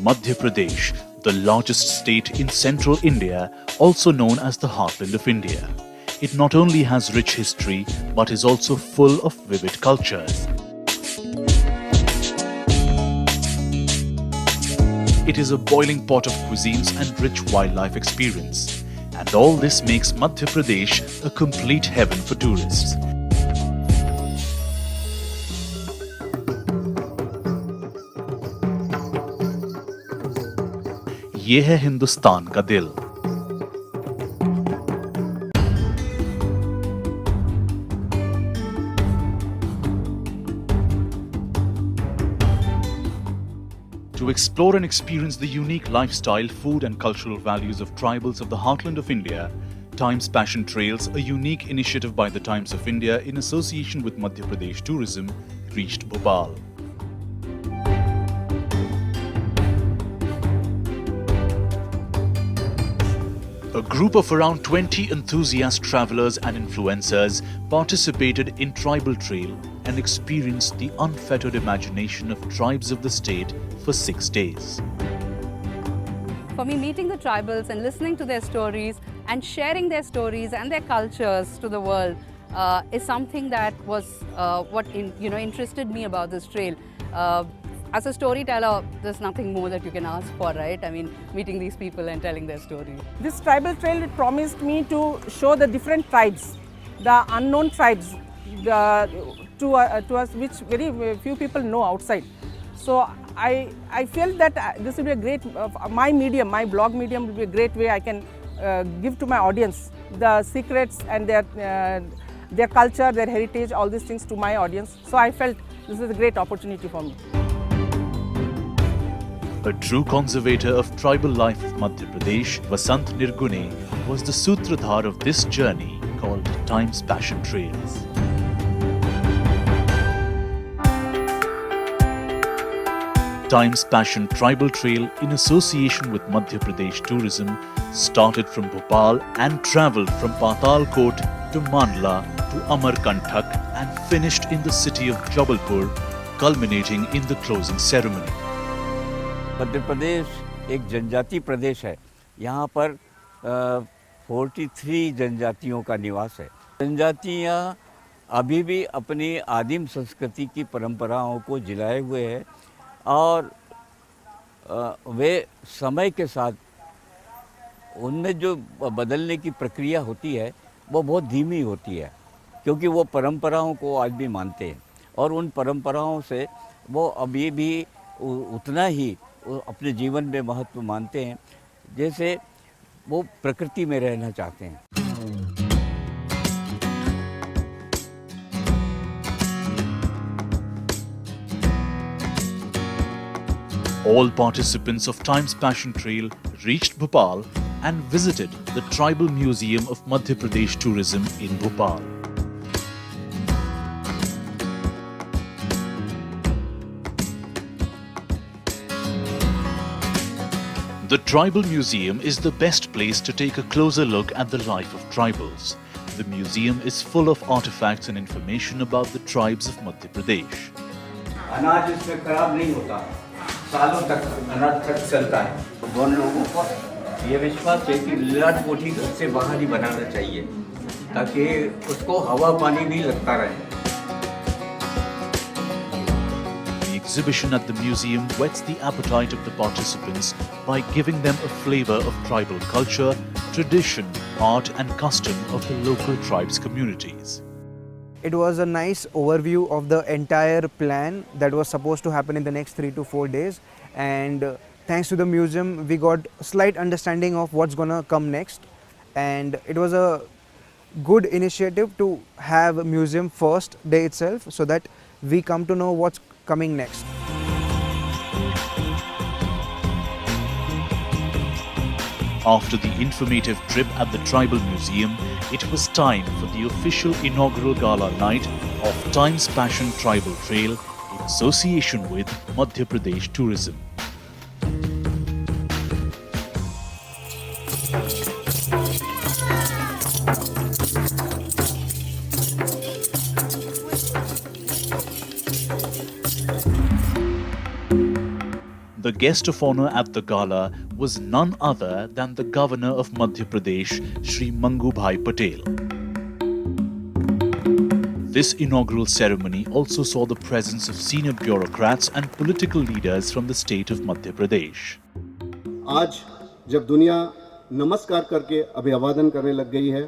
Madhya Pradesh, the largest state in central India, also known as the heartland of India. It not only has rich history but is also full of vivid cultures. It is a boiling pot of cuisines and rich wildlife experience. And all this makes Madhya Pradesh a complete heaven for tourists. ये है हिंदुस्तान का दिल। To explore and experience the unique lifestyle, food and cultural values of tribals of the heartland of India, Times Passion Trails, a unique initiative by the Times of India in association with Madhya Pradesh Tourism, reached Bhopal. A group of around 20 enthusiast travelers and influencers participated in Tribal Trail and experienced the unfettered imagination of tribes of the state for 6 days. For me, meeting the tribals and listening to their stories and sharing their stories and their cultures to the world is something that was what interested me about this trail. As a storyteller, there's nothing more that you can ask for, right? I mean, meeting these people and telling their story. This tribal trail, it promised me to show the different tribes, the unknown tribes, to us, which very few people know outside. So I feel that this will be a great, my medium, my blog medium will be a great way I can give to my audience the secrets and their culture, their heritage, all these things to my audience. So I felt this is a great opportunity for me. A true conservator of tribal life of Madhya Pradesh, Vasant Nirgune, was the sutradhar of this journey called Times Passion Trails. Times Passion Tribal Trail, in association with Madhya Pradesh Tourism, started from Bhopal and travelled from Patalkot to Mandla to Amarkantak and finished in the city of Jabalpur, culminating in the closing ceremony. Madhya Pradesh एक जनजाति प्रदेश है। यहाँ पर 43 जनजातियों का निवास है। जनजातियाँ अभी भी अपनी आदिम संस्कृति की परंपराओं को जिलाए हुए हैं और वे समय के साथ उनमें जो बदलने की प्रक्रिया होती है वो बहुत धीमी होती है, क्योंकि वो परंपराओं को आज भी मानते हैं और उन परंपराओं से वो अभी भी उतना ही अपने जीवन में महत्व मानते हैं जैसे वो प्रकृति में रहना चाहते हैं। All participants of Times Passion Trail reached Bhopal and visited the Tribal Museum of Madhya Pradesh Tourism in Bhopal. The Tribal Museum is the best place to take a closer look at the life of tribals. The museum is full of artifacts and information about the tribes of Madhya Pradesh. अनाज इसमें खराब नहीं होता, सालों तक अनाज तक चलता है। उन लोगों को ये विश्वास है कि लाट कोठी घर से बाहर ही बनाना चाहिए ताकि उसको हवा पानी भी लगता रहे। The exhibition at the museum whets the appetite of the participants by giving them a flavor of tribal culture, tradition, art and custom of the local tribes communities. It was a nice overview of the entire plan that was supposed to happen in the next 3 to 4 days, and thanks to the museum we got a slight understanding of what's gonna come next, and it was a good initiative to have a museum first day itself so that we come to know what's coming next. After the informative trip at the Tribal Museum, it was time for the official inaugural gala night of Times Passion Tribal Trail in association with Madhya Pradesh Tourism. The guest of honor at the gala was none other than the Governor of Madhya Pradesh, Shri Mangubhai Patel. This inaugural ceremony also saw the presence of senior bureaucrats and political leaders from the state of Madhya Pradesh. आज जब दुनिया नमस्कार करके अभिवादन करने लग गई है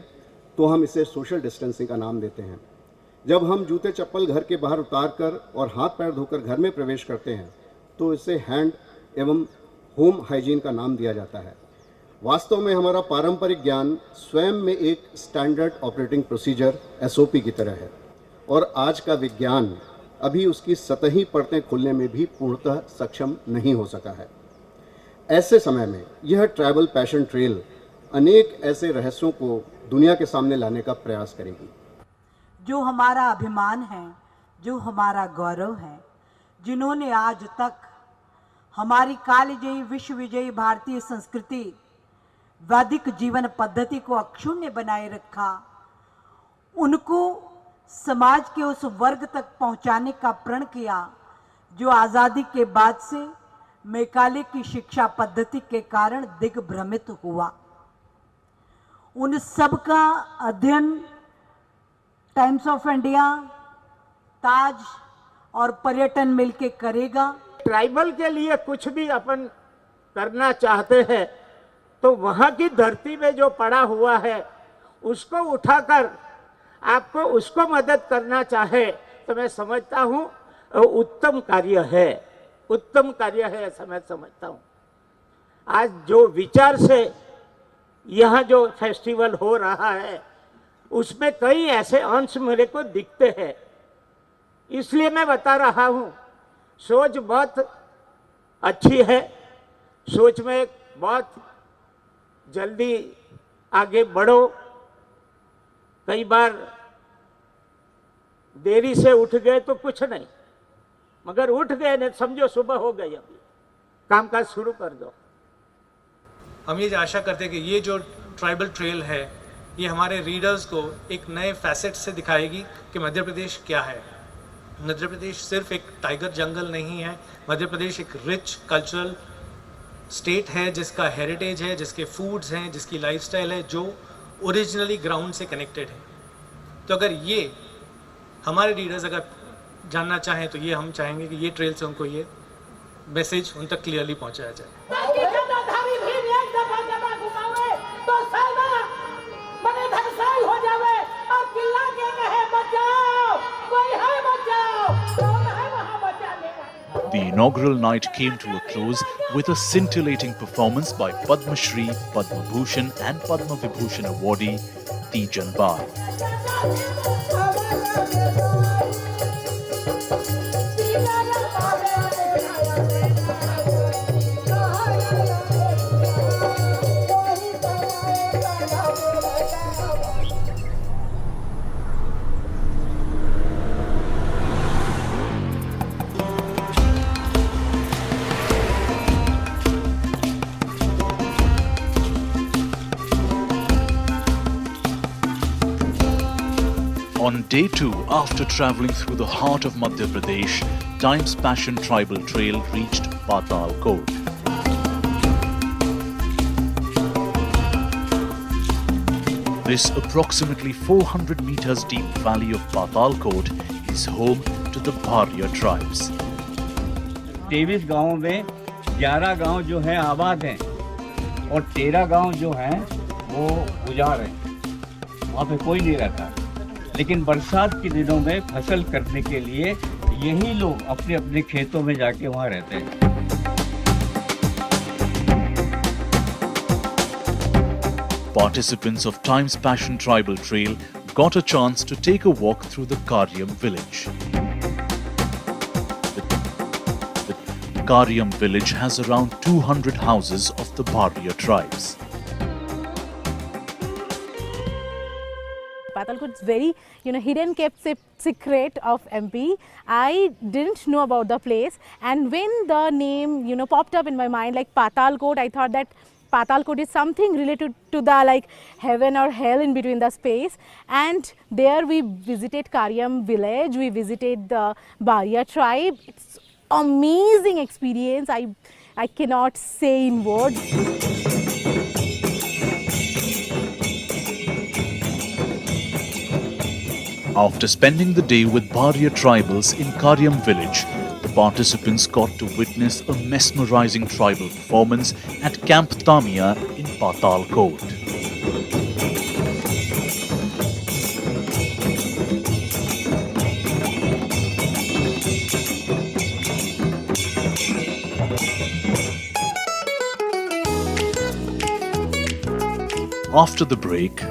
तो हम इसे सोशल डिस्टेंसिंग का नाम देते हैं। जब हम जूते चप्पल घर के बाहर उतार कर और हाथ पैर धोकर घर में प्रवेश करते हैं तो इसे हैंड एवं होम हाइजीन का नाम दिया जाता है। वास्तव में हमारा पारंपरिक ज्ञान स्वयं में एक स्टैंडर्ड ऑपरेटिंग प्रोसीजर SOP की तरह है और आज का विज्ञान अभी उसकी सतही परतें खोलने में भी पूर्णतः सक्षम नहीं हो सका है। ऐसे समय में यह ट्रैवल पैशन ट्रेल अनेक ऐसे रहस्यों को दुनिया के सामने लाने का प्रयास करेगी। जो हमारा अभिमान है, जो हमारा गौरव है, जिन्होंने आज तक हमारी कालजयी विश्व विजयी भारतीय संस्कृति वैदिक जीवन पद्धति को अक्षुण्य बनाए रखा, उनको समाज के उस वर्ग तक पहुंचाने का प्रण किया जो आज़ादी के बाद से मैकाले की शिक्षा पद्धति के कारण दिग्भ्रमित हुआ। उन सब का अध्ययन टाइम्स ऑफ इंडिया, ताज और पर्यटन मिलके करेगा। ट्राइबल के लिए कुछ भी अपन करना चाहते हैं तो वहाँ की धरती में जो पड़ा हुआ है उसको उठाकर आपको उसको मदद करना चाहे तो मैं समझता हूँ उत्तम कार्य है, उत्तम कार्य है ऐसा मैं समझता हूँ। आज जो विचार से यहाँ जो फेस्टिवल हो रहा है उसमें कई ऐसे अंश मेरे को दिखते हैं, इसलिए मैं बता रहा हूँ। सोच बहुत अच्छी है, सोच में बहुत जल्दी आगे बढ़ो। कई बार देरी से उठ गए तो कुछ नहीं, मगर उठ गए नहीं समझो सुबह हो गई, अभी काम काज शुरू कर दो। हम ये आशा करते हैं कि ये जो ट्राइबल ट्रेल है ये हमारे रीडर्स को एक नए फैसेट से दिखाएगी कि मध्य प्रदेश क्या है। मध्य प्रदेश सिर्फ एक टाइगर जंगल नहीं है, मध्य प्रदेश एक रिच कल्चरल स्टेट है जिसका हेरिटेज है, जिसके फूड्स हैं, जिसकी लाइफस्टाइल है जो ओरिजिनली ग्राउंड से कनेक्टेड है। तो अगर ये हमारे रीडर्स अगर जानना चाहें तो ये हम चाहेंगे कि ये ट्रेल से उनको ये मैसेज उन तक क्लियरली पहुंचाया जाए। The inaugural night came to a close with a scintillating performance by Padma Shri, Padma Bhushan and Padma Vibhushan awardee Tijan Bai. On day 2, after travelling through the heart of Madhya Pradesh, Time's Passion Tribal Trail reached Patal Kot. This approximately 400 meters deep valley of Patal Kot is home to the Bahariya tribes. 23 गांवों में 11 गांव जो हैं आबाद हैं और 13 गांव जो हैं वो गुजार हैं, वहाँ पे कोई नहीं रहता। लेकिन बरसात के दिनों में फसल करने के लिए यही लोग अपने अपने खेतों में जाके वहाँ रहते हैं। Participants of Time's Passion Tribal Trail got a chance to take a walk through the Karyam village. The Karyam village has around 200 houses of the Bahariya tribes. Patalkot is very, hidden kept secret of MP. I didn't know about the place, and when the name, popped up in my mind like Patalkot, I thought that Patalkot is something related to the like heaven or hell in between the space. And there we visited Karyam village, we visited the Bahariya tribe. It's amazing experience. I I cannot say in words. After spending the day with Bahariya tribals in Karyam village, the participants got to witness a mesmerizing tribal performance at Camp Tamia in Patal Kot. After the break,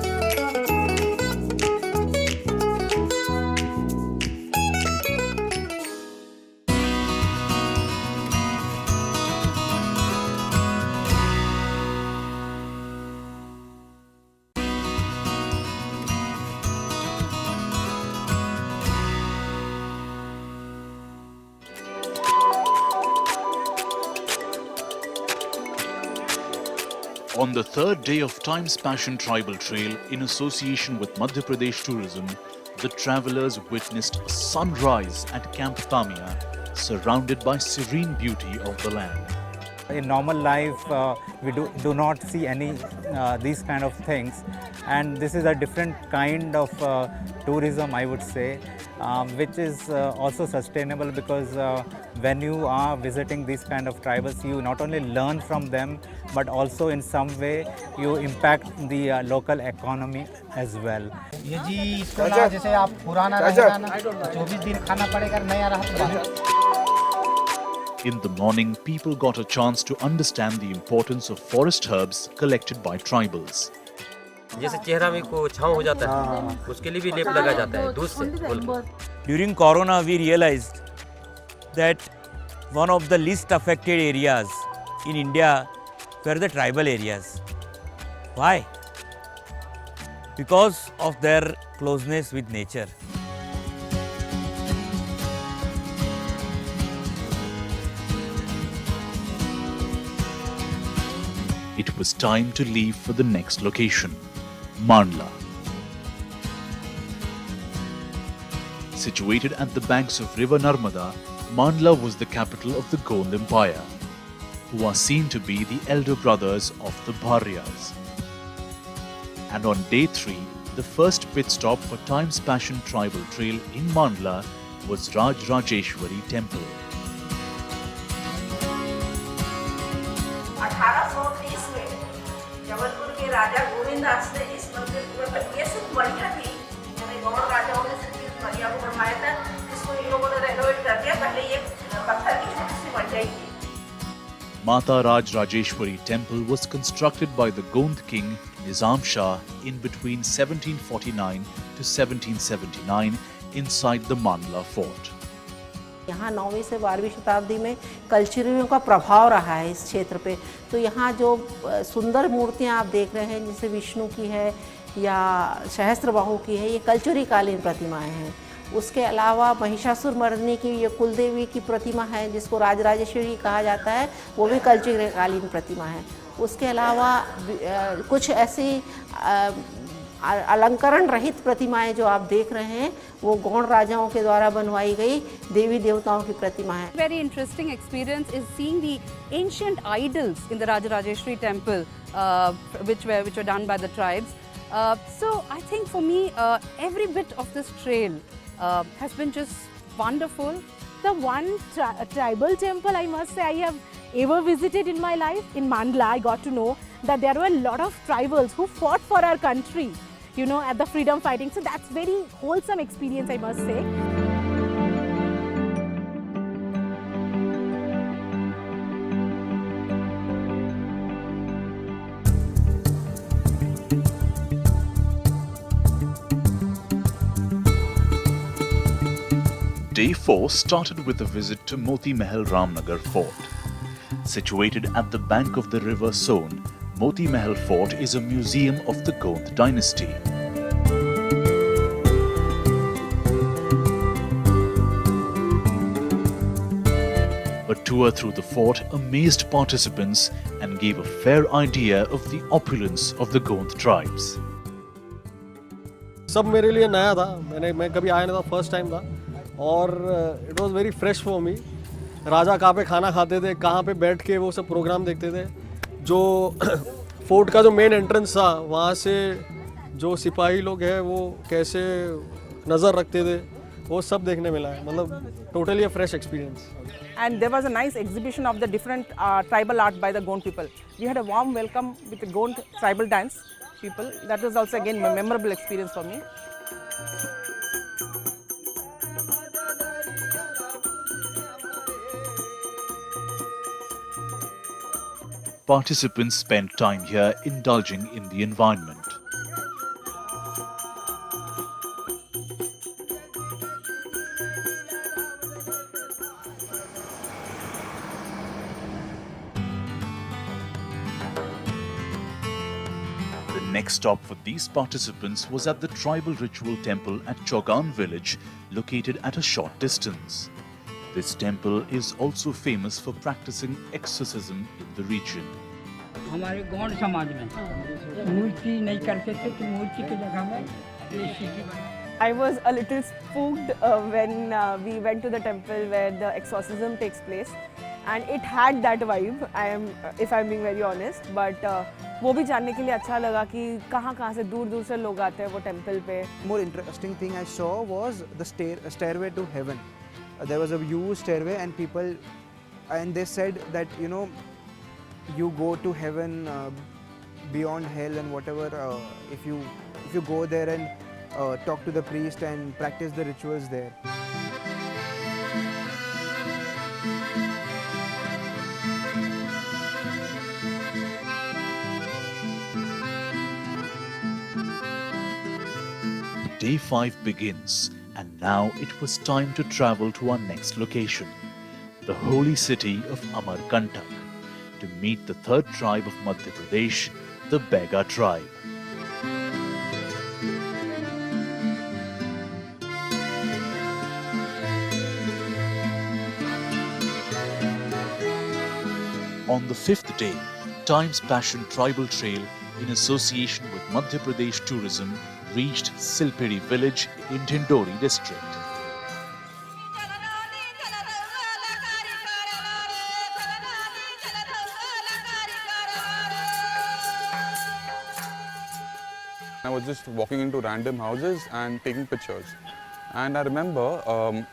on the third day of Time's Passion Tribal Trail, in association with Madhya Pradesh Tourism, the travelers witnessed a sunrise at Camp Tamia, surrounded by serene beauty of the land. In normal life, we do not see any these kind of things, and this is a different kind of tourism, I would say, which is also sustainable, because when you are visiting these kind of tribals, you not only learn from them, but also in some way you impact the local economy as well. ये जी इसको ना जैसे आप पुराना रहेगा ना 24 दिन खाना पड़ेगा, नया रहा तो In the morning, people got a chance to understand the importance of forest herbs collected by tribals. जैसे चेहरा में को छांव हो जाता है, उसके लिए भी लेप लगा जाता है दूध से बोल के. During Corona, we realized that one of the least affected areas in India were the tribal areas. Why? Because of their closeness with nature. It was time to leave for the next location, Mandla. Situated at the banks of river Narmada, Mandla was the capital of the Gond Empire, who are seen to be the elder brothers of the Bhariyas. And on day 3, the first pit stop for Time's Passion Tribal Trail in Mandla was Rajrajeshwari Temple. 1830 में जबलपुर के राजा गोविंददास ने इस मंदिर को ये सिर्फ बढ़िया थी, यानी गौड़ राजाओं ने सिर्फ इस बढ़िया को बनवाया था, जिसको इन लोगों ने रेनोवेट कर दिया. पहले ये पत्थर की छोटी सी बढ़िया थी. Mata Rajrajeshwari Temple was constructed by the Gond king Nizam Shah in between 1749 to 1779 inside the Mandla fort. यहाँ 9वीं से 12वीं शताब्दी में कल्चरियों का प्रभाव रहा है इस क्षेत्र पे. तो यहाँ जो सुंदर मूर्तियाँ आप देख रहे हैं, जैसे विष्णु की है या सहस्त्रबाहु की है, ये कल्चरी कालीन प्रतिमाएं हैं. उसके अलावा महिषासुर मर्दिनी की ये कुलदेवी की प्रतिमा है, जिसको राजराजेश्वरी कहा जाता है, वो भी कल्चरी कालीन प्रतिमा है. उसके अलावा कुछ ऐसी अलंकरण रहित प्रतिमाएं जो आप देख रहे हैं, वो गौड़ राजाओं के द्वारा बनवाई गई देवी देवताओं की प्रतिमा है. Very interesting experience is seeing the ancient idols in the Rajrajeshwari temple, which were done by the tribes. So I think for me, every bit of this trail has been just wonderful. The one tribal temple, I must say, I have ever visited in my life, in Mandla, I got to know that there were a lot of tribals who fought for our country, you know, at the freedom fighting. So that's very wholesome experience, I must say. Day 4 started with a visit to Moti Mahal Ramnagar Fort. Situated at the bank of the river Son, Moti Mahal Fort is a museum of the Gond dynasty. A tour through the fort amazed participants and gave a fair idea of the opulence of the Gond tribes. सब मेरे लिए नया था, मैं कभी आया नहीं था, फर्स्ट टाइम था, और it was very fresh for me. Raja कहाँ पे खाना खाते थे, कहाँ पे बैठ के वो सब प्रोग्राम देखते थे। जो फोर्ट का जो मेन एंट्रेंस था, वहाँ से जो सिपाही लोग हैं वो कैसे नज़र रखते थे, वो सब देखने मिला है। मतलब totally a fresh experience. And there was a nice exhibition of the different tribal art by the Gond people. We had a warm welcome with the Gond tribal dance people. That was also again a memorable experience for me. Participants spent time here indulging in the environment. The next stop for these participants was at the tribal ritual temple at Chaugan village, located at a short distance. This temple is also famous for practicing exorcism in the region. हमारे गौंड समाज में मूर्ति नहीं करते थे, तो मूर्ति की जगह में ये सीढ़ी। I was a little spooked when we went to the temple where the exorcism takes place, and it had that vibe. If I'm being very honest, but वो भी जानने के लिए अच्छा लगा कि कहाँ से दूर से लोग आते हैं वो temple पे। More interesting thing I saw was the stairway to heaven. There was a huge stairway, and people, and they said that you go to heaven beyond hell and whatever if you go there and talk to the priest and practice the rituals there. Day 5 begins, and now it was time to travel to our next location, the holy city of Amarkantak, to meet the third tribe of Madhya Pradesh, the Baiga tribe. On the 5th day, Times Passion Tribal Trail, in association with Madhya Pradesh Tourism, reached Silperi village in Tindori district. I was just walking into random houses and taking pictures. And I remember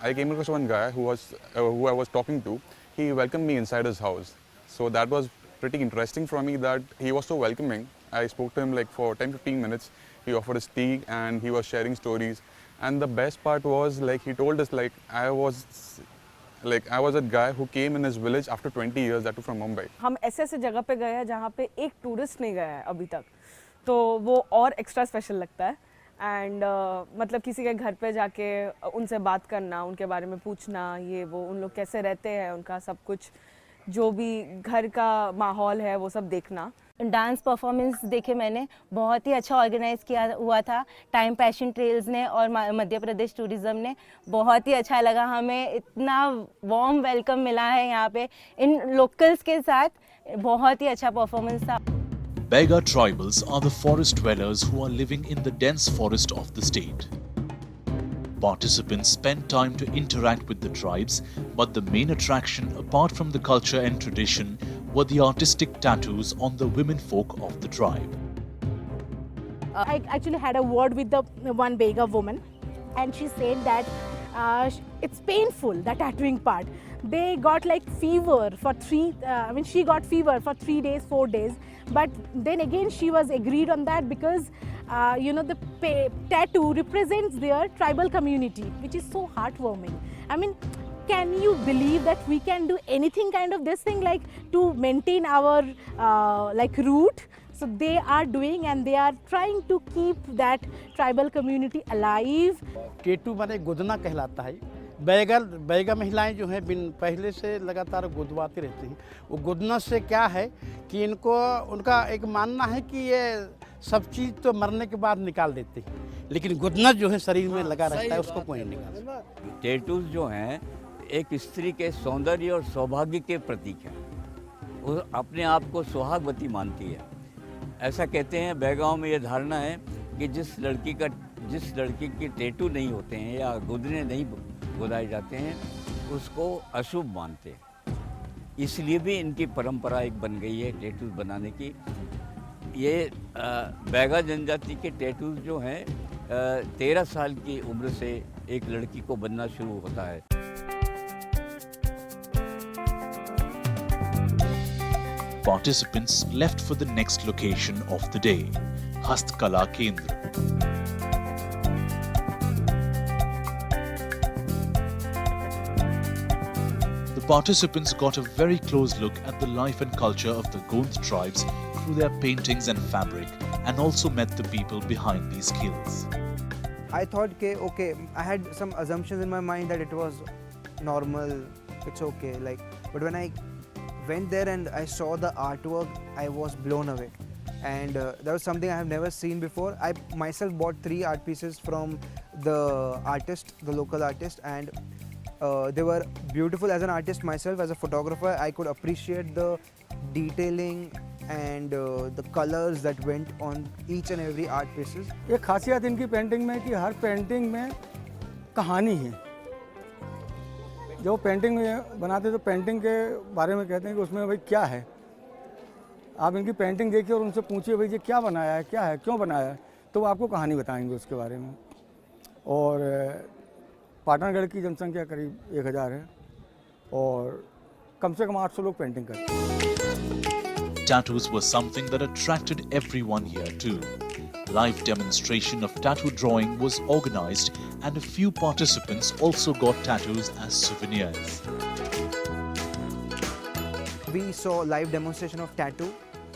I came across one guy who I was talking to. He welcomed me inside his house. So that was pretty interesting for me, that he was so welcoming. I spoke to him like for 10-15 minutes. He offered us tea and he was sharing stories. And the best part was, like, he told us like I was a guy who came in his village after 20 years, that too from Mumbai. हम ऐसे जगह पे गए हैं जहाँ पे एक tourist नहीं गया है अभी तक, तो वो और एक्स्ट्रा स्पेशल लगता है। एंड मतलब किसी के घर पे जाके उनसे बात करना, उनके बारे में पूछना, ये वो उन लोग कैसे रहते हैं, उनका सब कुछ जो भी घर का माहौल है वो सब देखना। डांस परफॉर्मेंस देखे मैंने, बहुत ही अच्छा ऑर्गेनाइज किया हुआ था टाइम पैशन ट्रेल्स ने और मध्य प्रदेश टूरिज्म ने। बहुत ही अच्छा लगा, हमें इतना वार्म वेलकम मिला है यहाँ पे इन लोकल्स के साथ। बहुत ही अच्छा परफॉर्मेंस था। Baiga tribals are the forest dwellers who are living in the dense forest of the state. Participants spent time to interact with the tribes, but the main attraction, apart from the culture and tradition, were the artistic tattoos on the women folk of the tribe. I actually had a word with the one Baiga woman, and she said that it's painful, the tattooing part. They got like fever for she got fever for 3 days, 4 days. But then again, she was agreed on that because, the tattoo represents their tribal community, which is so heartwarming. I mean, can you believe that we can do anything kind of this thing, like to maintain our root? So they are doing, and they are trying to keep that tribal community alive. केटू माने गुदना कहलाता है। बैगा महिलाएं जो हैं पहले से लगातार गुदवाती रहती हैं। वो गुदना से क्या है कि उनका एक मानना है कि ये सब चीज़ तो मरने के बाद निकाल देते हैं, लेकिन गुदना जो है शरीर में लगा रहता है, उसको कोई नहीं निकालता। टैटूज जो हैं एक स्त्री के सौंदर्य और सौभाग्य के प्रतीक हैं। वो अपने आप को सुहागवती मानती है। ऐसा कहते हैं, बैगाओं में ये धारणा है कि जिस लड़की के टैटू नहीं होते हैं या गुदने नहीं गुदाए जाते हैं, उसको अशुभ मानते हैं। इसलिए भी इनकी परंपरा एक बन गई है टैटूज बनाने की। ये बैगा जनजाति के टैटूज जो हैं 13 साल की उम्र से एक लड़की को बनना शुरू होता है। Participants left for the next location of the day, Hastkala Kendra. The participants got a very close look at the life and culture of the Gond tribes through their paintings and fabric, and also met the people behind these skills. I thought, okay, I had some assumptions in my mind that it was normal, it's okay, like, but when I went there and I saw the artwork, I was blown away. And that was something I have never seen before. I myself bought 3 art pieces from the artist, the local artist, and they were beautiful. As an artist myself, as a photographer, I could appreciate the detailing and the colors that went on each and every art pieces. एक खासियत इनकी painting में कि हर painting में कहानी है। जब painting बनाते तो पेंटिंग के बारे में कहते हैं कि उसमें भाई क्या है। आप इनकी पेंटिंग देखिए और उनसे पूछिए भाई ये क्या बनाया है, क्या है, क्यों बनाया है, तो वो आपको कहानी बताएंगे उसके बारे में। और पाटनगढ़ की जनसंख्या करीब 1000 है और कम से कम 800 लोग पेंटिंग करते हैं। Tattoos were something that attracted everyone here too. Live demonstration of tattoo drawing was organized and a few participants also got tattoos as souvenirs. We saw live demonstration of tattoo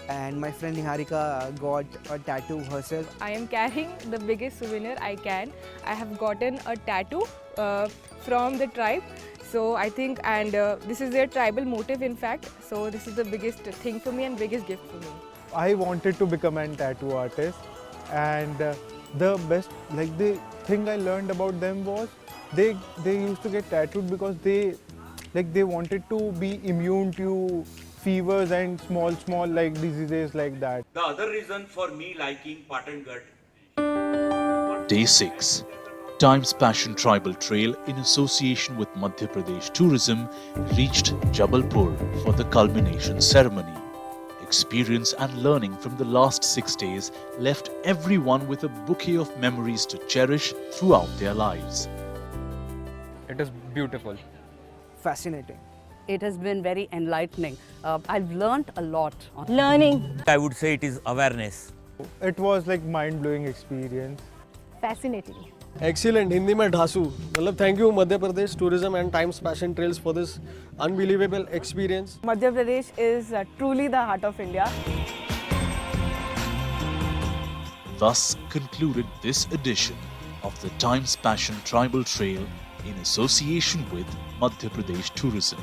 and my friend Niharika got a tattoo herself. I am carrying the biggest souvenir I can. I have gotten a tattoo from the tribe. So I think, and this is their tribal motive in fact. So this is the biggest thing for me and biggest gift for me. I wanted to become a tattoo artist, and the best, like the thing I learned about them was they used to get tattooed because they wanted to be immune to fevers and small like diseases like that. The other reason for me liking Patangarh. Day 6. Times Passion Tribal Trail in association with Madhya Pradesh Tourism reached Jabalpur for the culmination ceremony. Experience and learning from the last 6 days left everyone with a bouquet of memories to cherish throughout their lives. It is beautiful. Fascinating. It has been very enlightening. I've learnt a lot. Learning. I would say it is awareness. It was like mind-blowing experience. Fascinating. Excellent. Hindi में ढासू मतलब thank you Madhya Pradesh Tourism and Times Passion Trails for this unbelievable experience. Madhya Pradesh is truly the heart of India. Thus concluded this edition of the Times Passion Tribal Trail in association with Madhya Pradesh Tourism.